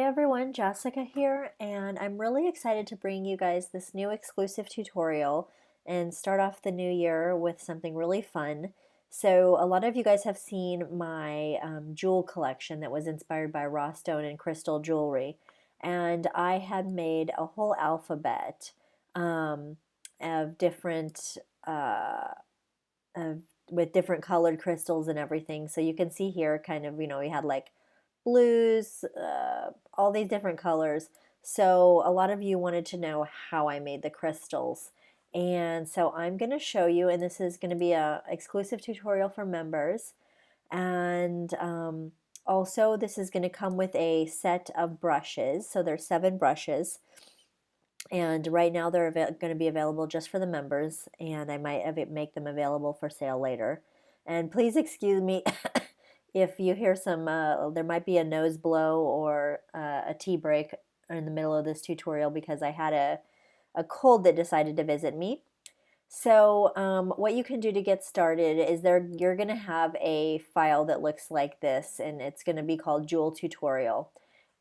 everyone, Jessica here, and I'm really excited to bring you guys this new exclusive tutorial and start off the new year with something really fun. So a lot of you guys have seen my jewel collection that was inspired by raw stone and crystal jewelry, and I had made a whole alphabet um, of different of, with different colored crystals and everything. So you can see here kind of, we had like blues, all these different colors. So a lot of you wanted to know how I made the crystals. And so I'm going to show you, and this is going to be a exclusive tutorial for members. And also this is going to come with a set of brushes. So there's 7 brushes. And right now they're going to be available just for the members, and I might make them available for sale later. And please excuse me if you hear some, there might be a nose blow or a tea break in the middle of this tutorial because I had a cold that decided to visit me. So what you can do to get started is you're going to have a file that looks like this, and it's going to be called Jewel Tutorial.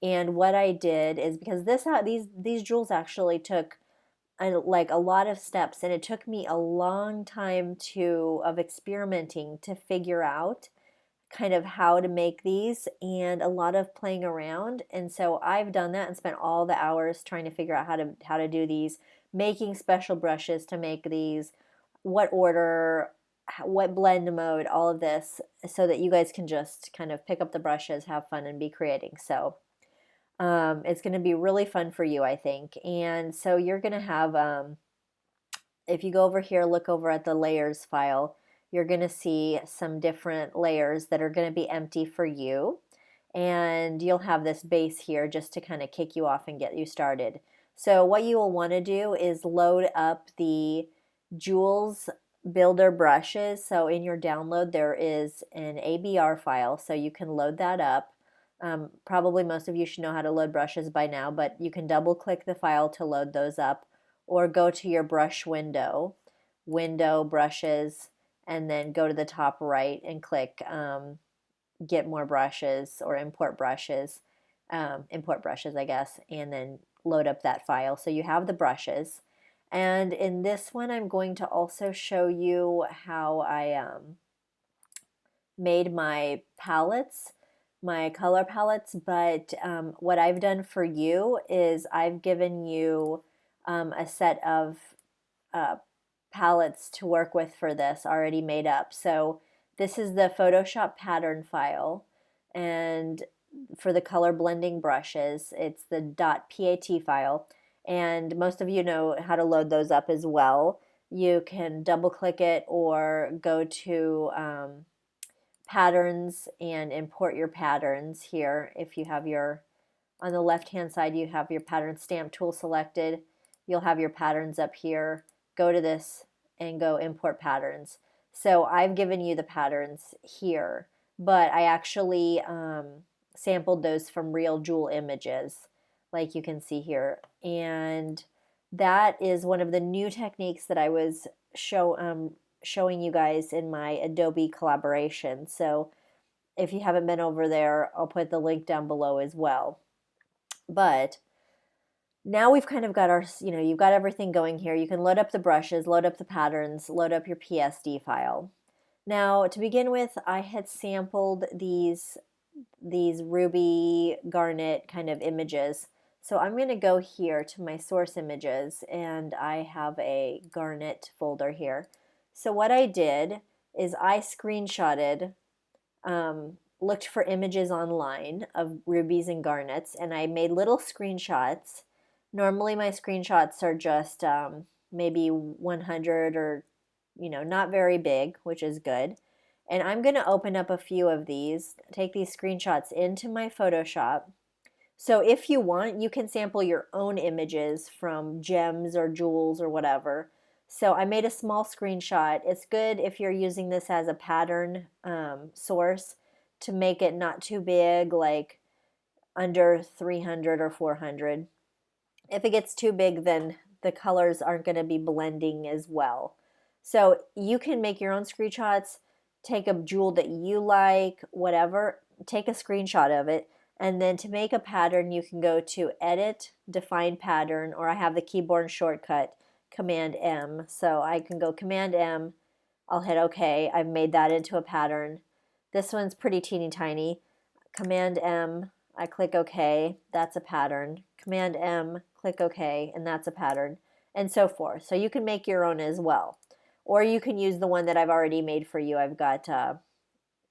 And what I did is because these jewels actually took like a lot of steps, and it took me a long time of experimenting to figure out kind of how to make these and a lot of playing around. And so I've done that and spent all the hours trying to figure out how to do these, making special brushes to make these, what order, what blend mode, all of this, so that you guys can just kind of pick up the brushes, have fun, and be creating. So it's going to be really fun for you, I think. And so you're going to have, if you go over here, look over at the layers file, you're going to see some different layers that are going to be empty for you. And you'll have this base here just to kind of kick you off and get you started. So what you will want to do is load up the Jewels Builder brushes. So in your download there is an ABR file, so you can load that up. Probably most of you should know how to load brushes by now, but you can double click the file to load those up, or go to your brush window, brushes, and then go to the top right and click get more brushes or import brushes, I guess, and then load up that file. So you have the brushes. And in this one, I'm going to also show you how I made my palettes, my color palettes, but what I've done for you is I've given you a set of uh, palettes to work with for this already made up. So this is the Photoshop pattern file, and for the color blending brushes, it's the .pat file, and most of you know how to load those up as well. You can double click it or go to patterns and import your patterns here. If you have on the left hand side, you have your pattern stamp tool selected. You'll have your patterns up here. Go to this and go import patterns. So I've given you the patterns here, but I actually sampled those from real jewel images, like you can see here. And that is one of the new techniques that I was showing you guys in my Adobe collaboration. So if you haven't been over there, I'll put the link down below as well. But now we've kind of got you've got everything going here. You can load up the brushes, load up the patterns, load up your PSD file. Now, to begin with, I had sampled these ruby garnet kind of images. So I'm going to go here to my source images, and I have a garnet folder here. So what I did is I screenshotted, looked for images online of rubies and garnets, and I made little screenshots. Normally my screenshots are just maybe 100 or, not very big, which is good. And I'm going to open up a few of these, take these screenshots into my Photoshop. So if you want, you can sample your own images from gems or jewels or whatever. So I made a small screenshot. It's good if you're using this as a pattern source to make it not too big, like under 300 or 400. If it gets too big, then the colors aren't going to be blending as well. So you can make your own screenshots, take a jewel that you like, whatever, take a screenshot of it, And then to make a pattern, you can go to Edit, Define Pattern, or I have the keyboard shortcut, Command M. So I can go Command M, I'll hit OK. I've made that into a pattern. This one's pretty teeny tiny. Command M, I click OK, that's a pattern. Command M, click OK, and that's a pattern, and so forth. So you can make your own as well. Or you can use the one that I've already made for you. I've got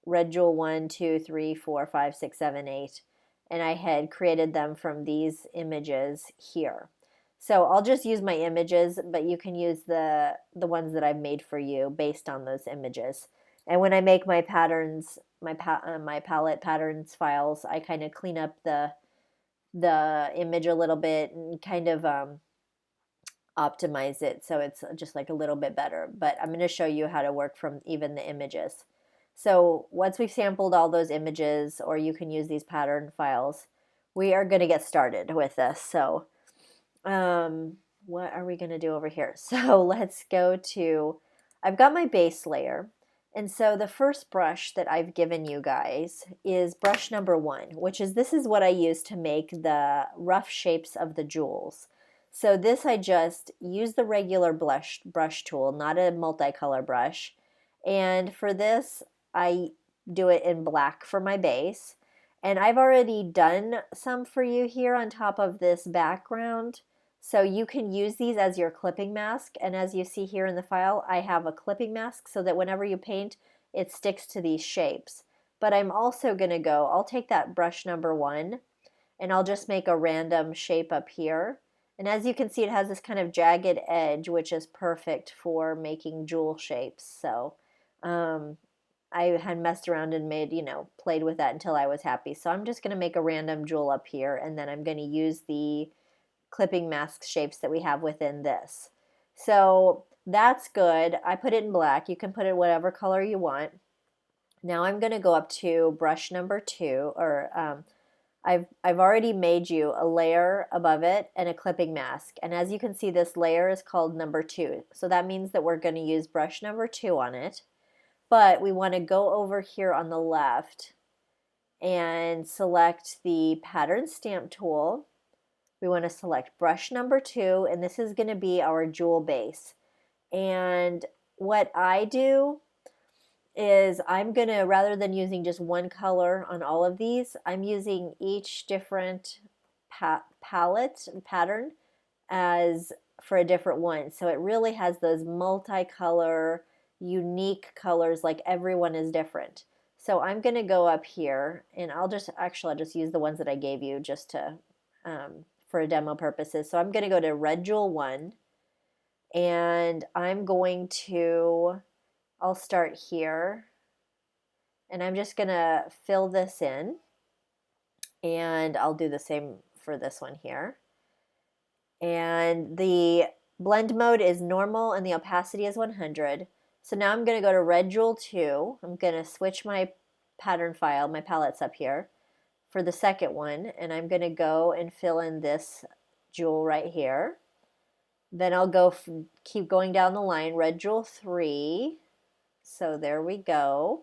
red jewel 1, 2, 3, 4, 5, 6, 7, 8, and I had created them from these images here. So I'll just use my images, but you can use the ones that I've made for you based on those images. And when I make my patterns, my palette patterns files, I kind of clean up the image a little bit and kind of optimize it so it's just like a little bit better. But I'm going to show you how to work from even the images. So once we've sampled all those images, or you can use these pattern files, we are going to get started with this. So what are we going to do over here? So let's go to, I've got my base layer. And so the first brush that I've given you guys is brush number 1, which is, this is what I use to make the rough shapes of the jewels. So this, I just use the regular brush tool, not a multicolor brush. And for this, I do it in black for my base. And I've already done some for you here on top of this background. So you can use these as your clipping mask. And as you see here in the file, I have a clipping mask so that whenever you paint, it sticks to these shapes. But I'm also going to go, I'll take that brush number 1 and I'll just make a random shape up here. And as you can see, it has this kind of jagged edge, which is perfect for making jewel shapes. So I had messed around and made, played with that until I was happy. So I'm just going to make a random jewel up here, and then I'm going to use the clipping mask shapes that we have within this. So that's good. I put it in black. You can put it whatever color you want. Now I'm going to go up to brush number 2, or I've already made you a layer above it and a clipping mask. And as you can see, this layer is called number 2. So that means that we're going to use brush number 2 on it. But we want to go over here on the left and select the pattern stamp tool. We want to select brush number 2, and this is going to be our jewel base. And what I do is I'm going to, rather than using just one color on all of these, I'm using each different palette pattern as for a different one. So it really has those multicolor, unique colors, like everyone is different. So I'm going to go up here, and I'll just use the ones that I gave you just to for demo purposes. So I'm going to go to red jewel 1, and I'm going to, I'll start here, and I'm just going to fill this in, and I'll do the same for this one here. And the blend mode is normal and the opacity is 100. So now I'm going to go to red jewel 2. I'm going to switch my pattern file, my palettes up here for the second one, and I'm going to go and fill in this jewel right here. Then I'll go keep going down the line, red jewel 3. So there we go.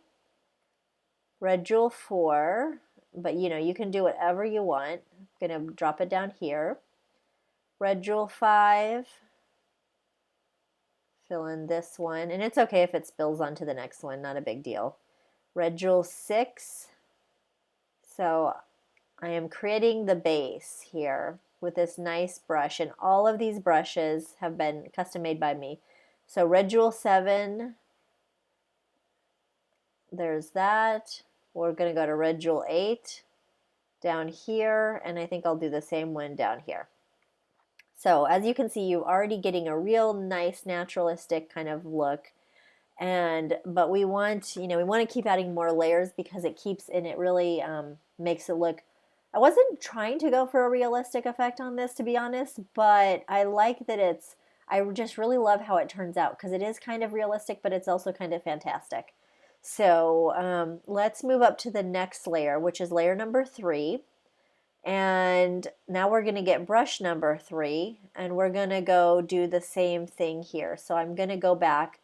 Red jewel 4, but you can do whatever you want. I'm going to drop it down here. Red jewel 5. Fill in this one, and it's okay if it spills onto the next one, not a big deal. Red jewel 6. So I am creating the base here with this nice brush, and all of these brushes have been custom made by me. So red jewel 7, there's that. We're going to go to red jewel 8 down here, and I think I'll do the same one down here. So as you can see, you're already getting a real nice naturalistic kind of look. But we want, we want to keep adding more layers because it keeps, and it really makes it look, I wasn't trying to go for a realistic effect on this, to be honest, but I like that I just really love how it turns out because it is kind of realistic, but it's also kind of fantastic. So let's move up to the next layer, which is layer number 3. And now we're going to get brush number 3, and we're going to go do the same thing here. So I'm going to go back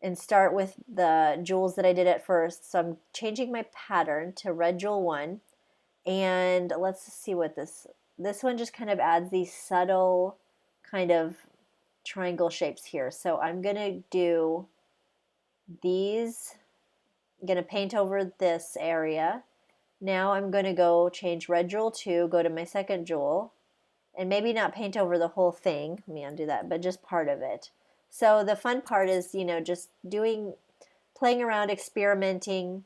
and start with the jewels that I did at first. So I'm changing my pattern to red jewel 1, And let's see what this one just kind of adds these subtle kind of triangle shapes here. So I'm going to do these, I'm going to paint over this area. Now I'm going to go change red jewel 2, go to my second jewel, and maybe not paint over the whole thing. Let me undo that, but just part of it. So the fun part is, you know, just playing around, experimenting,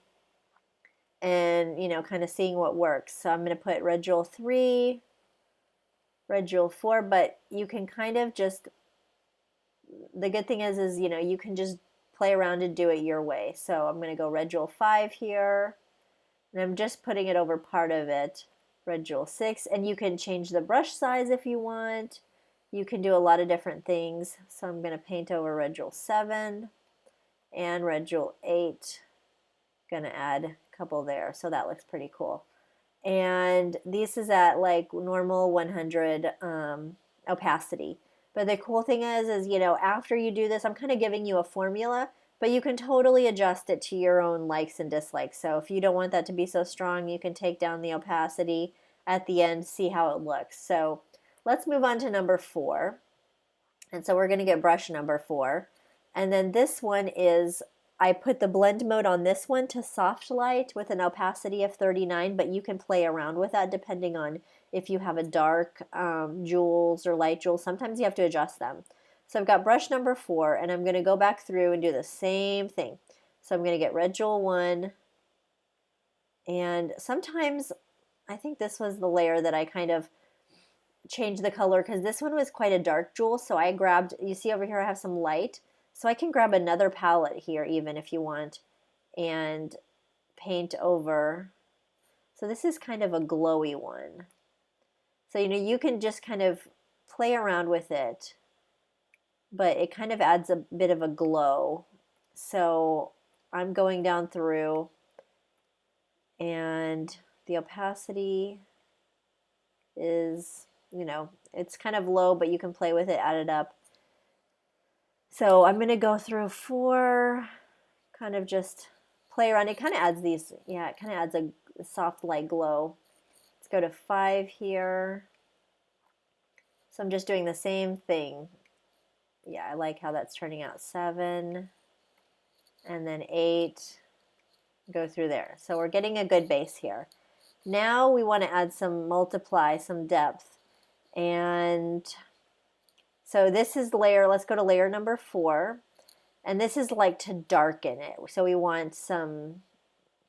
and, you know, kind of seeing what works. So I'm going to put red jewel 3, red jewel 4, but you can kind of just, the good thing is, you know, you can just play around and do it your way. So I'm going to go red jewel 5 here, and I'm just putting it over part of it, red jewel 6, and you can change the brush size if you want. You can do a lot of different things. So I'm going to paint over red jewel 7 and red jewel 8. Going to add a couple there, so that looks pretty cool. And this is at like normal 100 opacity. But the cool thing is, you know, after you do this, I'm kind of giving you a formula, but you can totally adjust it to your own likes and dislikes. So if you don't want that to be so strong, you can take down the opacity at the end, see how it looks. So let's move on to number 4. And so we're going to get brush number 4. And then this one is, I put the blend mode on this one to soft light with an opacity of 39, but you can play around with that depending on if you have a dark jewels or light jewels. Sometimes you have to adjust them. So I've got brush number 4, and I'm going to go back through and do the same thing. So I'm going to get red jewel 1, and sometimes I think this was the layer that I kind of changed the color because this one was quite a dark jewel. So I grabbed, you see over here I have some light. So I can grab another palette here even if you want and paint over. So this is kind of a glowy one. So, you know, you can just kind of play around with it, but it kind of adds a bit of a glow. So I'm going down through, and the opacity is, you know, it's kind of low, but you can play with it, add it up. So I'm going to go through 4, kind of just play around. It kind of adds these, yeah, it kind of adds a soft light glow. Let's go to 5 here. So I'm just doing the same thing. Yeah, I like how that's turning out. 7, and then 8, go through there. So we're getting a good base here. Now we want to add some multiply, some depth. And so this is layer, let's go to layer number 4. And this is like to darken it. So we want some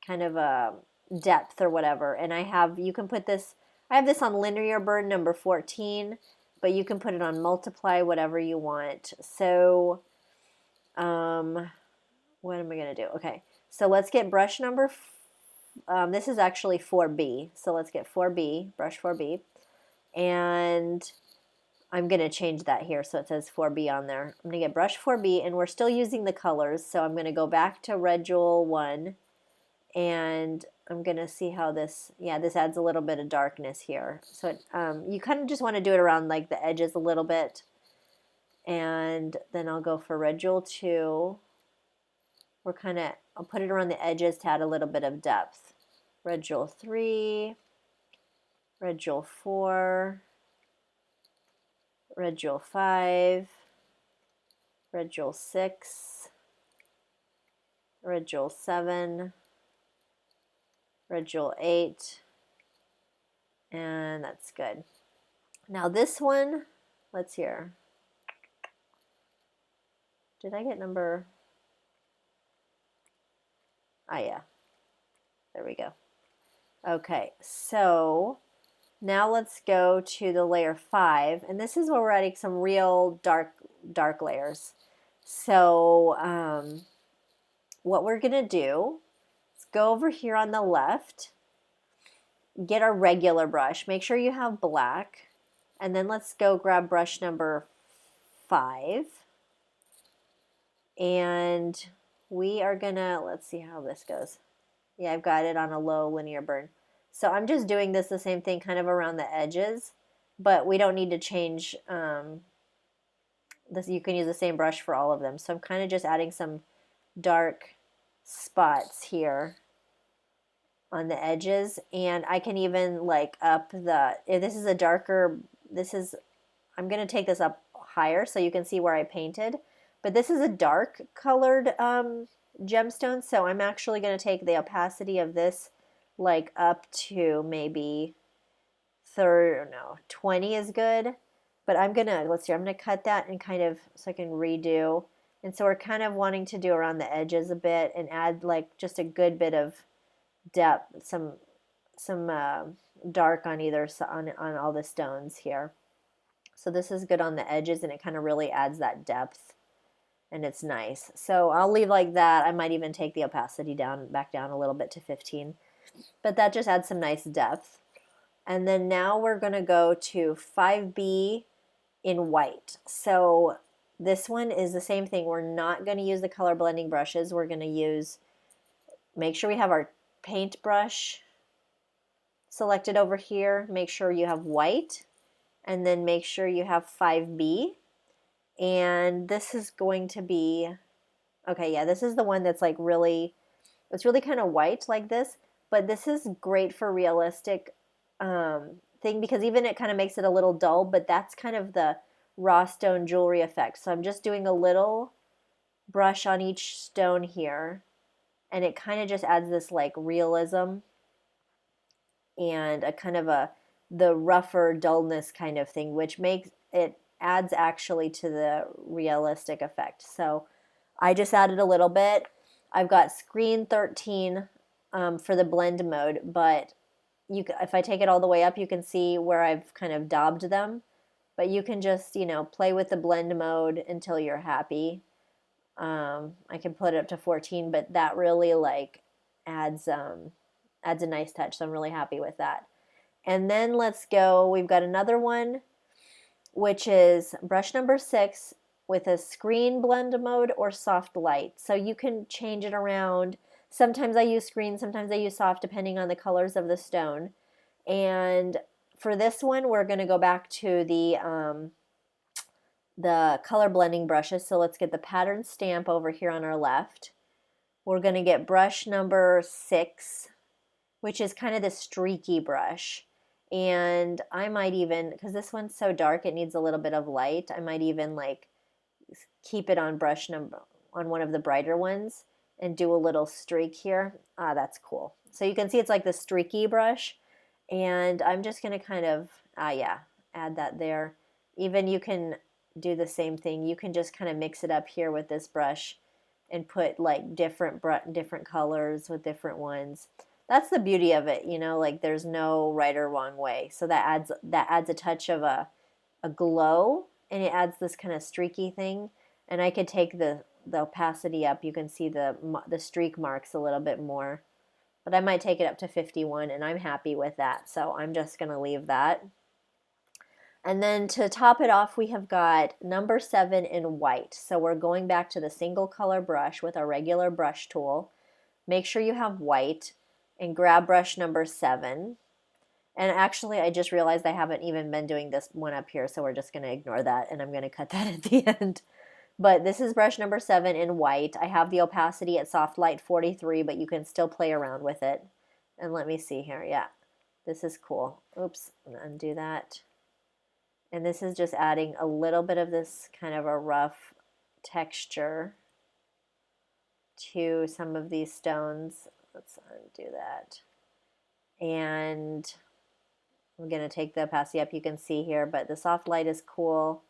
kind of a depth or whatever. And I have, you can put this, I have this on linear burn number 14, but you can put it on multiply, whatever you want. So what am I going to do? Okay, so let's get brush number, this is actually 4B. So let's get 4B, brush 4B. And I'm going to change that here so it says 4B on there. I'm going to get brush 4B, and we're still using the colors. So I'm going to go back to red jewel 1, and I'm going to see how this, yeah, this adds a little bit of darkness here. So it, you kind of just want to do it around like the edges a little bit. And then I'll go for red jewel 2. We're kind of, I'll put it around the edges to add a little bit of depth. Red jewel 3, red jewel 4, red jewel 5, red jewel 6, red jewel 7, red jewel 8, and that's good. Now this one, let's hear. Did I get number? Ah, yeah. There we go. Okay, so now let's go to the layer 5, and this is where we're adding some real dark layers. So what we're going to do is go over here on the left, get our regular brush, make sure you have black, and then let's go grab brush number 5, and we are going to, let's see how this goes. Yeah, I've got it on a low linear burn. So I'm just doing this the same thing kind of around the edges, but we don't need to change this. You can use the same brush for all of them. So I'm kind of just adding some dark spots here on the edges, and I can even like up the, if this is a darker, I'm going to take this up higher so you can see where I painted, but this is a dark colored gemstone, so I'm actually going to take the opacity of this like up to maybe 20 is good. But I'm gonna, let's see, I'm gonna cut that and kind of, so I can redo. And so we're kind of wanting to do around the edges a bit and add like just a good bit of depth, some dark on either on all the stones here. So this is good on the edges, and it kind of really adds that depth, and it's nice. So I'll leave like that. I might even take the opacity back down a little bit to 15, but that just adds some nice depth. And then now we're going to go to 5B in white. So this one is the same thing. We're not going to use the color blending brushes. We're going to use, make sure we have our paintbrush selected over here. Make sure you have white, and then make sure you have 5B. And this is going to be, okay, yeah, this is the one that's like really, it's really kind of white like this, but this is great for realistic thing, because even it kind of makes it a little dull, but that's kind of the raw stone jewelry effect. So I'm just doing a little brush on each stone here, and it kind of just adds this like realism and a kind of the rougher dullness kind of thing, which makes it, adds actually to the realistic effect. So I just added a little bit. I've got screen 13 for the blend mode, but if I take it all the way up, you can see where I've kind of daubed them, but you can just, play with the blend mode until you're happy. I can put it up to 14, but that really like adds a nice touch. So I'm really happy with that. And then let's go, we've got another one, which is brush number 6 with a screen blend mode or soft light. So you can change it around. Sometimes I use screen, sometimes I use soft, depending on the colors of the stone. And for this one, we're going to go back to the color blending brushes. So let's get the pattern stamp over here on our left. We're going to get brush number 6, which is kind of the streaky brush. And I might even, because this one's so dark, it needs a little bit of light, I might even like keep it on on one of the brighter ones and do a little streak here. That's cool. So you can see it's like the streaky brush, and I'm just going to kind of, add that there. Even you can do the same thing. You can just kind of mix it up here with this brush and put like different colors with different ones. That's the beauty of it, like there's no right or wrong way. So that adds a touch of a glow, and it adds this kind of streaky thing. And I could take the opacity up. You can see the streak marks a little bit more, but I might take it up to 51, and I'm happy with that. So I'm just going to leave that. And then to top it off, we have got number 7 in white. So we're going back to the single color brush with our regular brush tool. Make sure you have white and grab brush number 7. And actually, I just realized I haven't even been doing this one up here, so we're just going to ignore that, and I'm going to cut that at the end. But this is brush number 7 in white. I have the opacity at soft light 43, but you can still play around with it. And let me see here. Yeah, this is cool. Oops, I'm going to undo that. And this is just adding a little bit of this kind of a rough texture to some of these stones. Let's undo that. And I'm going to take the opacity up, you can see here, but the soft light is cool.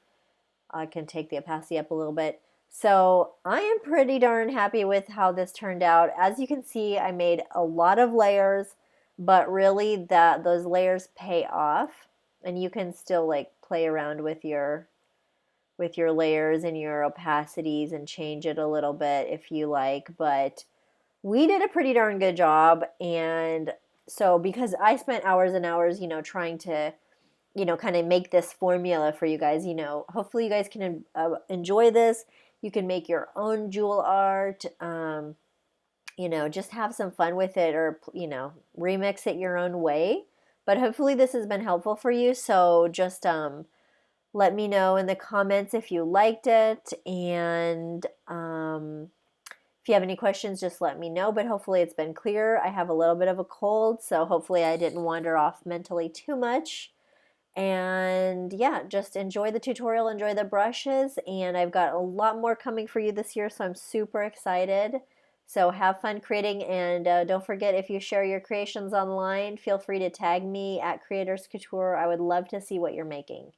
I can take the opacity up a little bit. So I am pretty darn happy with how this turned out. As you can see, I made a lot of layers, but really those layers pay off, and you can still like play around with your layers and your opacities and change it a little bit if you like, but we did a pretty darn good job. And so because I spent hours and hours, trying to kind of make this formula for you guys, hopefully you guys can enjoy this. You can make your own jewel art, just have some fun with it, or, remix it your own way. But hopefully this has been helpful for you. So just let me know in the comments if you liked it. And if If you have any questions, just let me know, but hopefully it's been clear. I have a little bit of a cold, so hopefully I didn't wander off mentally too much. And yeah, just enjoy the tutorial, enjoy the brushes, and I've got a lot more coming for you this year, so I'm super excited. So have fun creating, and don't forget, if you share your creations online, feel free to tag me at Creators Couture. I would love to see what you're making.